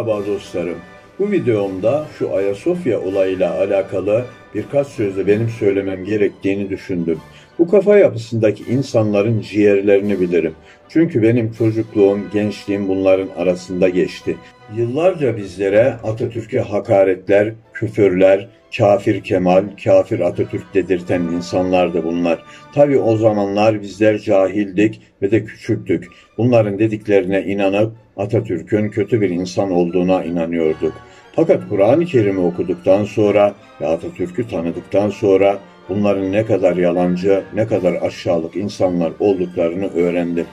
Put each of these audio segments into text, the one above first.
Merhaba dostlarım. Bu videomda şu Ayasofya olayıyla alakalı birkaç sözle benim söylemem gerektiğini düşündüm. Bu kafa yapısındaki insanların ciğerlerini bilirim. Çünkü benim çocukluğum, gençliğim bunların arasında geçti. Yıllarca bizlere Atatürk'e hakaretler, küfürler, kafir Kemal, kafir Atatürk dedirten insanlardı bunlar. Tabii o zamanlar bizler cahildik ve de küçüktük. Bunların dediklerine inanıp Atatürk'ün kötü bir insan olduğuna inanıyorduk. Fakat Kur'an-ı Kerim'i okuduktan sonra ve Atatürk'ü tanıdıktan sonra bunların ne kadar yalancı, ne kadar aşağılık insanlar olduklarını öğrendim.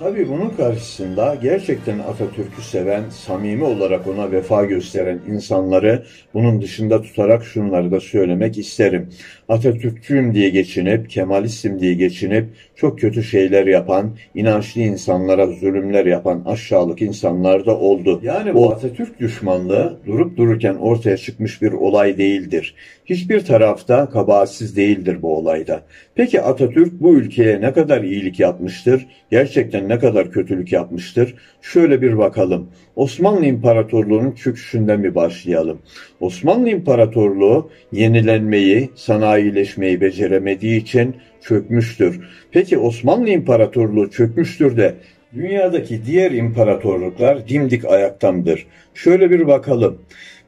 Tabii bunun karşısında gerçekten Atatürk'ü seven, samimi olarak ona vefa gösteren insanları bunun dışında tutarak şunları da söylemek isterim. Atatürkçüyüm diye geçinip, Kemalistim diye geçinip çok kötü şeyler yapan, inançlı insanlara zulümler yapan aşağılık insanlar da oldu. Yani bu Atatürk düşmanlığı durup dururken ortaya çıkmış bir olay değildir. Hiçbir tarafta kabahatsiz değildir bu olayda. Peki Atatürk bu ülkeye ne kadar iyilik yapmıştır? Gerçekten ne kadar kötülük yapmıştır? Şöyle bir bakalım. Osmanlı İmparatorluğu'nun çöküşünden bir başlayalım. Osmanlı İmparatorluğu yenilenmeyi, sanayileşmeyi beceremediği için çökmüştür. Peki Osmanlı İmparatorluğu çökmüştür de dünyadaki diğer imparatorluklar dimdik ayakta mıdır? Şöyle bir bakalım.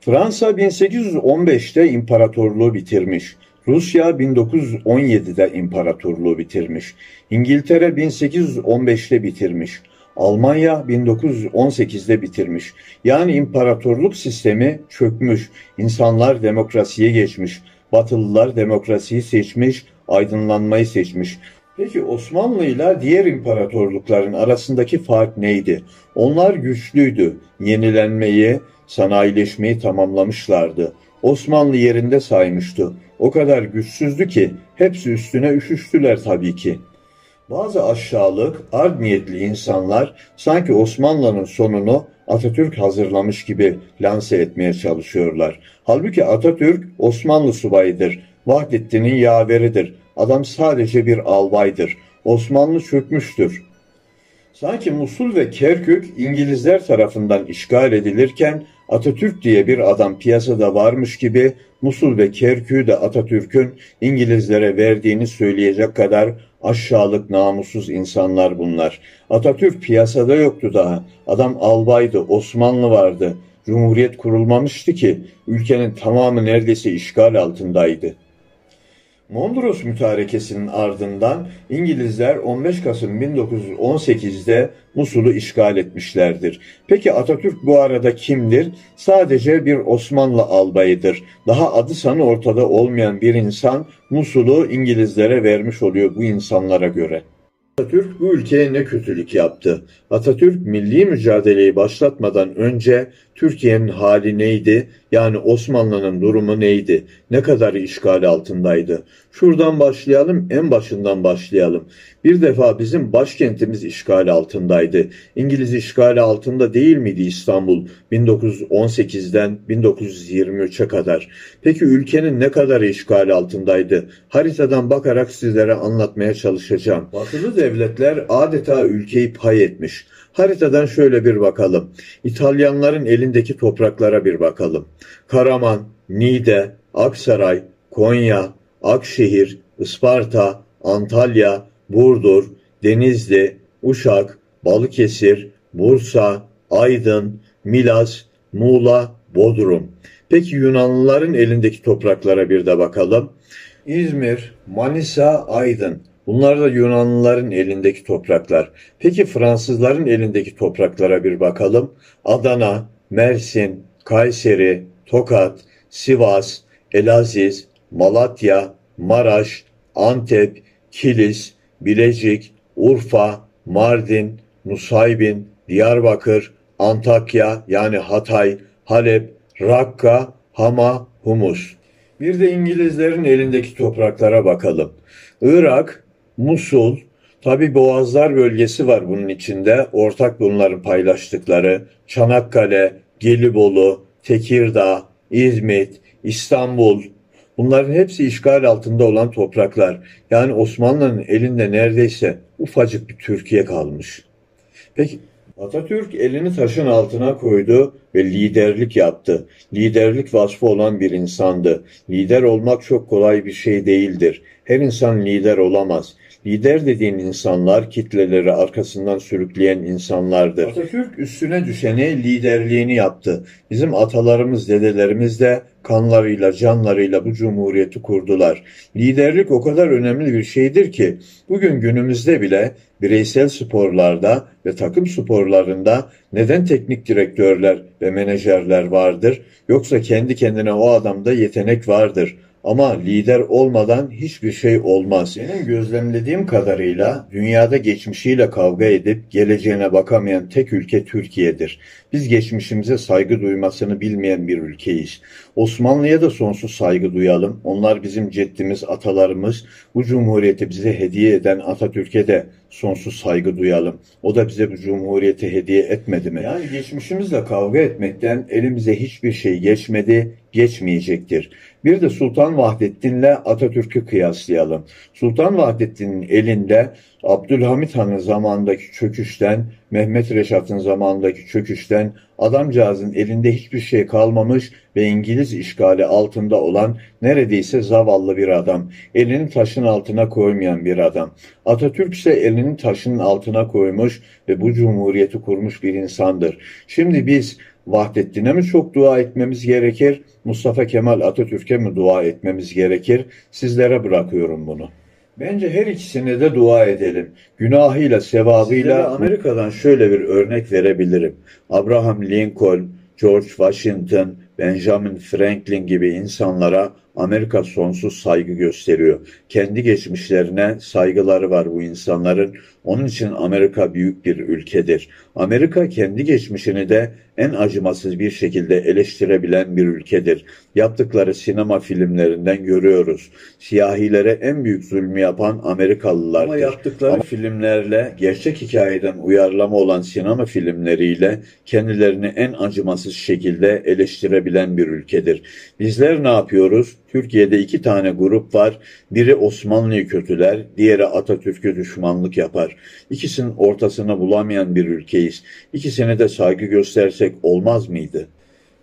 Fransa 1815'te imparatorluğu bitirmiş. Rusya 1917'de imparatorluğu bitirmiş. İngiltere 1815'te bitirmiş. Almanya 1918'de bitirmiş. Yani imparatorluk sistemi çökmüş. İnsanlar demokrasiye geçmiş. Batılılar demokrasiyi seçmiş, aydınlanmayı seçmiş. Peki Osmanlı ile diğer imparatorlukların arasındaki fark neydi? Onlar güçlüydü. Yenilenmeyi, sanayileşmeyi tamamlamışlardı. Osmanlı yerinde saymıştı. O kadar güçsüzdü ki hepsi üstüne üşüştüler tabii ki. Bazı aşağılık, art niyetli insanlar sanki Osmanlı'nın sonunu Atatürk hazırlamış gibi lanse etmeye çalışıyorlar. Halbuki Atatürk Osmanlı subayıdır. Vahdettin'in yaveridir. Adam sadece bir albaydır. Osmanlı çökmüştür. Sanki Musul ve Kerkük İngilizler tarafından işgal edilirken Atatürk diye bir adam piyasada varmış gibi Musul ve Kerkük'ü de Atatürk'ün İngilizlere verdiğini söyleyecek kadar aşağılık, namussuz insanlar bunlar. Atatürk piyasada yoktu daha. Adam albaydı, Osmanlı vardı. Cumhuriyet kurulmamıştı ki ülkenin tamamı neredeyse işgal altındaydı. Mondros Mütarekesi'nin ardından İngilizler 15 Kasım 1918'de Musul'u işgal etmişlerdir. Peki Atatürk bu arada kimdir? Sadece bir Osmanlı albayıdır. Daha adı sanı ortada olmayan bir insan Musul'u İngilizlere vermiş oluyor bu insanlara göre. Atatürk bu ülkeye ne kötülük yaptı? Atatürk milli mücadeleyi başlatmadan önce Türkiye'nin hali neydi? Yani Osmanlı'nın durumu neydi? Ne kadar işgal altındaydı? Şuradan başlayalım, en başından başlayalım. Bir defa bizim başkentimiz işgal altındaydı. İngiliz işgali altında değil miydi İstanbul 1918'den 1923'e kadar? Peki ülkenin ne kadar işgal altındaydı? Haritadan bakarak sizlere anlatmaya çalışacağım. Batılı devletler adeta ülkeyi pay etmiş. Haritadan şöyle bir bakalım. İtalyanların elindeki topraklara bir bakalım. Karaman, Niğde, Aksaray, Konya, Akşehir, Isparta, Antalya, Burdur, Denizli, Uşak, Balıkesir, Bursa, Aydın, Milas, Muğla, Bodrum. Peki Yunanlıların elindeki topraklara bir de bakalım. İzmir, Manisa, Aydın. Bunlar da Yunanlıların elindeki topraklar. Peki Fransızların elindeki topraklara bir bakalım. Adana, Mersin, Kayseri, Tokat, Sivas, Elaziz, Malatya, Maraş, Antep, Kilis, Bilecik, Urfa, Mardin, Nusaybin, Diyarbakır, Antakya yani Hatay, Halep, Rakka, Hama, Humus. Bir de İngilizlerin elindeki topraklara bakalım. Irak, Musul, tabi Boğazlar bölgesi var bunun içinde. Ortak bunların paylaştıkları. Çanakkale, Gelibolu, Tekirdağ, İzmit, İstanbul. Bunların hepsi işgal altında olan topraklar. Yani Osmanlı'nın elinde neredeyse ufacık bir Türkiye kalmış. Peki Atatürk elini taşın altına koydu ve liderlik yaptı. Liderlik vasfı olan bir insandı. Lider olmak çok kolay bir şey değildir. Her insan lider olamaz. Lider dediğin insanlar kitleleri arkasından sürükleyen insanlardır. Atatürk üstüne düşeni liderliğini yaptı. Bizim atalarımız, dedelerimiz de kanlarıyla, canlarıyla bu cumhuriyeti kurdular. Liderlik o kadar önemli bir şeydir ki bugün günümüzde bile bireysel sporlarda ve takım sporlarında neden teknik direktörler ve menajerler vardır? Yoksa kendi kendine o adamda yetenek vardır. Ama lider olmadan hiçbir şey olmaz. Benim gözlemlediğim kadarıyla dünyada geçmişiyle kavga edip geleceğine bakamayan tek ülke Türkiye'dir. Biz geçmişimize saygı duymasını bilmeyen bir ülkeyiz. Osmanlı'ya da sonsuz saygı duyalım. Onlar bizim ceddimiz, atalarımız. Bu cumhuriyeti bize hediye eden Atatürk'e de sonsuz saygı duyalım. O da bize bu cumhuriyeti hediye etmedi mi? Yani geçmişimizle kavga etmekten elimize hiçbir şey geçmedi, geçmeyecektir. Bir de Sultan Vahdettin'le Atatürk'ü kıyaslayalım. Sultan Vahdettin'in elinde Abdülhamit Han'ın zamanındaki çöküşten, Mehmet Reşat'ın zamanındaki çöküşten adamcağızın elinde hiçbir şey kalmamış ve İngiliz işgali altında olan neredeyse zavallı bir adam. Elini taşın altına koymayan bir adam. Atatürk ise elini taşın altına koymuş ve bu cumhuriyeti kurmuş bir insandır. Şimdi biz Vahdettin'e mi çok dua etmemiz gerekir, Mustafa Kemal Atatürk'e mi dua etmemiz gerekir? Sizlere bırakıyorum bunu. Bence her ikisine de dua edelim. Günahıyla, sevabıyla Amerika'dan şöyle bir örnek verebilirim. Abraham Lincoln, George Washington, Benjamin Franklin gibi insanlara Amerika sonsuz saygı gösteriyor. Kendi geçmişlerine saygıları var bu insanların. Onun için Amerika büyük bir ülkedir. Amerika kendi geçmişini de en acımasız bir şekilde eleştirebilen bir ülkedir. Yaptıkları sinema filmlerinden görüyoruz. Siyahilere en büyük zulmü yapan Amerikalılardır. Ama yaptıkları filmlerle, gerçek hikayeden uyarlama olan sinema filmleriyle kendilerini en acımasız şekilde eleştirebilen bir ülkedir. Bizler ne yapıyoruz? Türkiye'de iki tane grup var. Biri Osmanlı'yı kötüler, diğeri Atatürk'ü düşmanlık yapar. İkisinin ortasını bulamayan bir ülkeyiz. İkisine de saygı göstersek olmaz mıydı?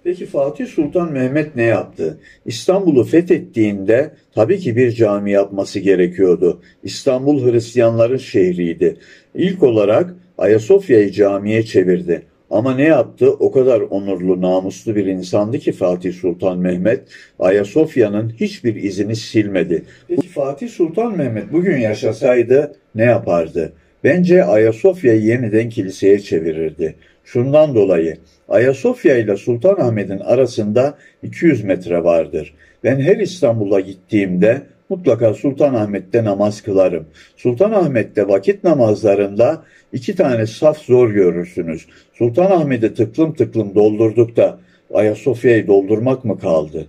Peki Fatih Sultan Mehmet ne yaptı? İstanbul'u fethettiğinde tabii ki bir cami yapması gerekiyordu. İstanbul Hristiyanların şehriydi. İlk olarak Ayasofya'yı camiye çevirdi. Ama ne yaptı? O kadar onurlu, namuslu bir insandı ki Fatih Sultan Mehmet, Ayasofya'nın hiçbir izini silmedi. Peki Fatih Sultan Mehmet bugün yaşasaydı ne yapardı? Bence Ayasofya'yı yeniden kiliseye çevirirdi. Şundan dolayı, Ayasofya ile Sultanahmet'in arasında 200 metre vardır. Ben her İstanbul'a gittiğimde mutlaka Sultanahmet'te namaz kılarım. Sultanahmet'te vakit namazlarında iki tane saf zor görürsünüz. Sultanahmet'i tıklım tıklım doldurduk da Ayasofya'yı doldurmak mı kaldı?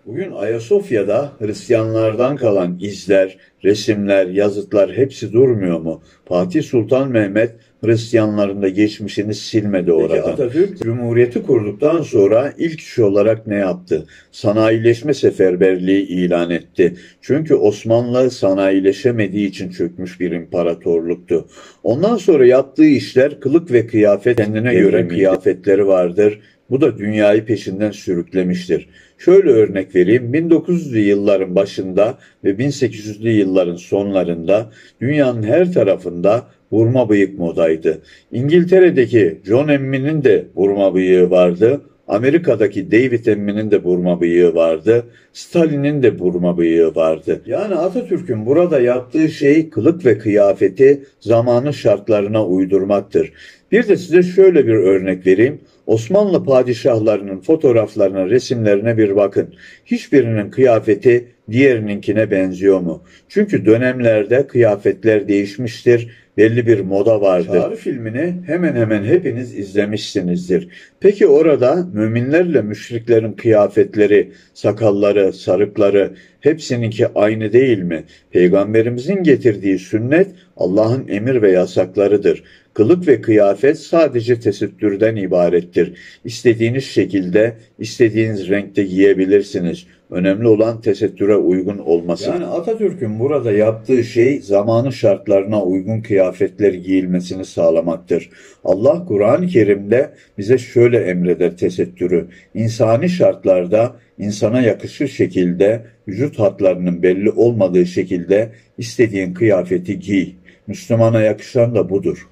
Bugün Ayasofya'da Hristiyanlardan kalan izler, resimler, yazıtlar hepsi durmuyor mu? Fatih Sultan Mehmet Hristiyanların da geçmişini silmedi oradan. Peki Atatürk Cumhuriyeti kurduktan sonra ilk iş olarak ne yaptı? Sanayileşme seferberliği ilan etti. Çünkü Osmanlı sanayileşemediği için çökmüş bir imparatorluktu. Ondan sonra yaptığı işler kılık ve kıyafet, kendine göre kıyafetleri vardır. Bu da dünyayı peşinden sürüklemiştir. Şöyle örnek vereyim, 1900'lü yılların başında ve 1800'lü yılların sonlarında dünyanın her tarafında burma bıyık modaydı. İngiltere'deki John Emmy'nin de burma bıyığı vardı. Amerika'daki David Emmy'nin de burma bıyığı vardı. Stalin'in de burma bıyığı vardı. Yani Atatürk'ün burada yaptığı şey kılık ve kıyafeti zamanın şartlarına uydurmaktır. Bir de size şöyle bir örnek vereyim. Osmanlı padişahlarının fotoğraflarına, resimlerine bir bakın. Hiçbirinin kıyafeti diğerininkine benziyor mu? Çünkü dönemlerde kıyafetler değişmiştir, belli bir moda vardır. Çağrı filmini hemen hemen hepiniz izlemişsinizdir. Peki orada müminlerle müşriklerin kıyafetleri, sakalları, sarıkları hepsininki aynı değil mi? Peygamberimizin getirdiği sünnet Allah'ın emir ve yasaklarıdır. Kılık ve kıyafet sadece tesettürden ibarettir. İstediğiniz şekilde, istediğiniz renkte giyebilirsiniz. Önemli olan tesettüre uygun olması. Yani Atatürk'ün burada yaptığı şey zamanı şartlarına uygun kıyafetler giyilmesini sağlamaktır. Allah Kur'an-ı Kerim'de bize şöyle emreder tesettürü. İnsani şartlarda insana yakışır şekilde, vücut hatlarının belli olmadığı şekilde istediğin kıyafeti giy. Müslümana yakışan da budur.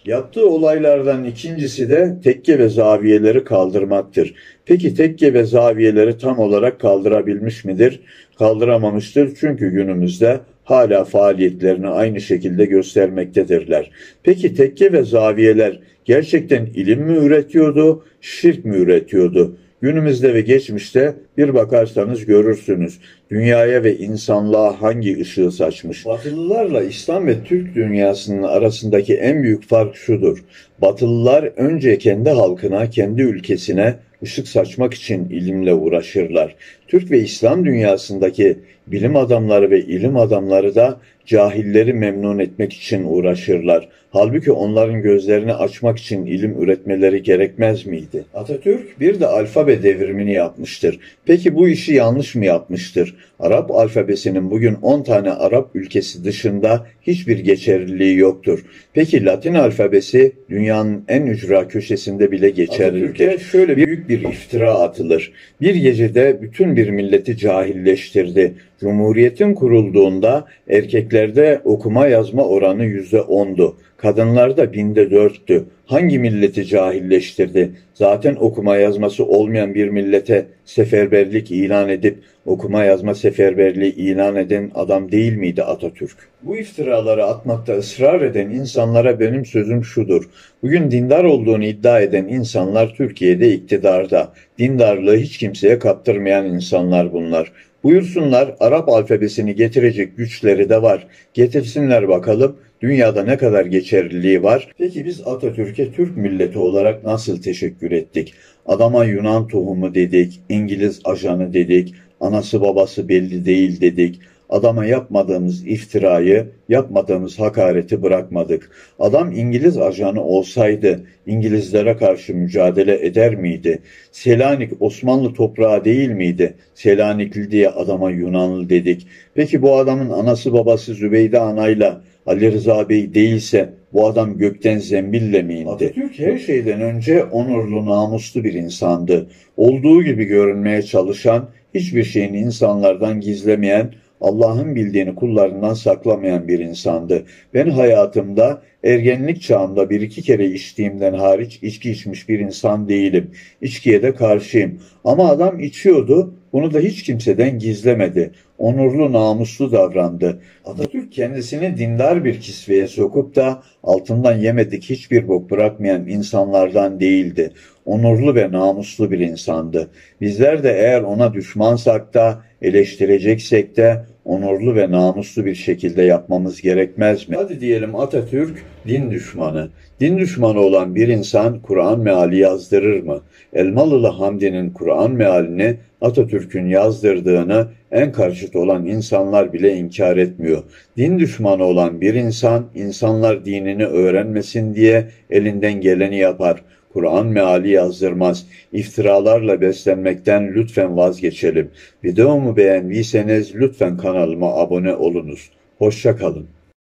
Yaptığı olaylardan ikincisi de tekke ve zaviyeleri kaldırmaktır. Peki tekke ve zaviyeleri tam olarak kaldırabilmiş midir? Kaldıramamıştır çünkü günümüzde hala faaliyetlerini aynı şekilde göstermektedirler. Peki tekke ve zaviyeler gerçekten ilim mi üretiyordu, şirk mi üretiyordu? Günümüzde ve geçmişte bir bakarsanız görürsünüz. Dünyaya ve insanlığa hangi ışığı saçmış? Batılılarla İslam ve Türk dünyasının arasındaki en büyük fark şudur. Batılılar önce kendi halkına, kendi ülkesine ışık saçmak için ilimle uğraşırlar. Türk ve İslam dünyasındaki bilim adamları ve ilim adamları da cahilleri memnun etmek için uğraşırlar. Halbuki onların gözlerini açmak için ilim üretmeleri gerekmez miydi? Atatürk bir de alfabe devrimini yapmıştır. Peki bu işi yanlış mı yapmıştır? Arap alfabesinin bugün 10 tane Arap ülkesi dışında hiçbir geçerliliği yoktur. Peki Latin alfabesi dünyanın en ücra köşesinde bile geçerlidir. Atatürk'e şöyle büyük bir iftira atılır. Bir gecede bütün bir milleti cahilleştirdi. Cumhuriyetin kurulduğunda erkeklerde okuma yazma oranı %10'du. Kadınlarda 4'tü. Hangi milleti cahilleştirdi? Zaten okuma yazması olmayan bir millete seferberlik ilan edip okuma yazma seferberliği ilan eden adam değil miydi Atatürk? Bu iftiraları atmakta ısrar eden insanlara benim sözüm şudur. Bugün dindar olduğunu iddia eden insanlar Türkiye'de iktidarda. Dindarlığı hiç kimseye kaptırmayan insanlar bunlar. Buyursunlar, Arap alfabesini getirecek güçleri de var. Getirsinler bakalım dünyada ne kadar geçerliliği var. Peki biz Atatürk'e Türk milleti olarak nasıl teşekkür ettik? Adama Yunan tohumu dedik, İngiliz ajanı dedik, anası babası belli değil dedik. Adama yapmadığımız iftirayı, yapmadığımız hakareti bırakmadık. Adam İngiliz ajanı olsaydı İngilizlere karşı mücadele eder miydi? Selanik Osmanlı toprağı değil miydi? Selanikli diye adama Yunanlı dedik. Peki bu adamın anası babası Zübeyde Ana'yla Ali Rıza Bey değilse bu adam gökten zembille mi indi? Atatürk her şeyden önce onurlu, namuslu bir insandı. Olduğu gibi görünmeye çalışan, hiçbir şeyini insanlardan gizlemeyen, Allah'ın bildiğini kullarından saklamayan bir insandı. Ben hayatımda ergenlik çağımda bir iki kere içtiğimden hariç içki içmiş bir insan değilim. İçkiye de karşıyım. Ama adam içiyordu, bunu da hiç kimseden gizlemedi. Onurlu, namuslu davrandı. Atatürk kendisini dindar bir kisveye sokup da altından yemedik hiçbir bok bırakmayan insanlardan değildi. Onurlu ve namuslu bir insandı. Bizler de eğer ona düşmansak da, eleştireceksek de onurlu ve namuslu bir şekilde yapmamız gerekmez mi? Hadi diyelim Atatürk din düşmanı. Din düşmanı olan bir insan Kur'an meali yazdırır mı? Elmalılı Hamdi'nin Kur'an mealini Atatürk'ün yazdırdığını en karşıt olan insanlar bile inkar etmiyor. Din düşmanı olan bir insan, insanlar dinini öğrenmesin diye elinden geleni yapar. Kur'an meali yazdırmaz. İftiralarla beslenmekten lütfen vazgeçelim. Videomu beğendiyseniz lütfen kanalıma abone olunuz. Hoşça kalın.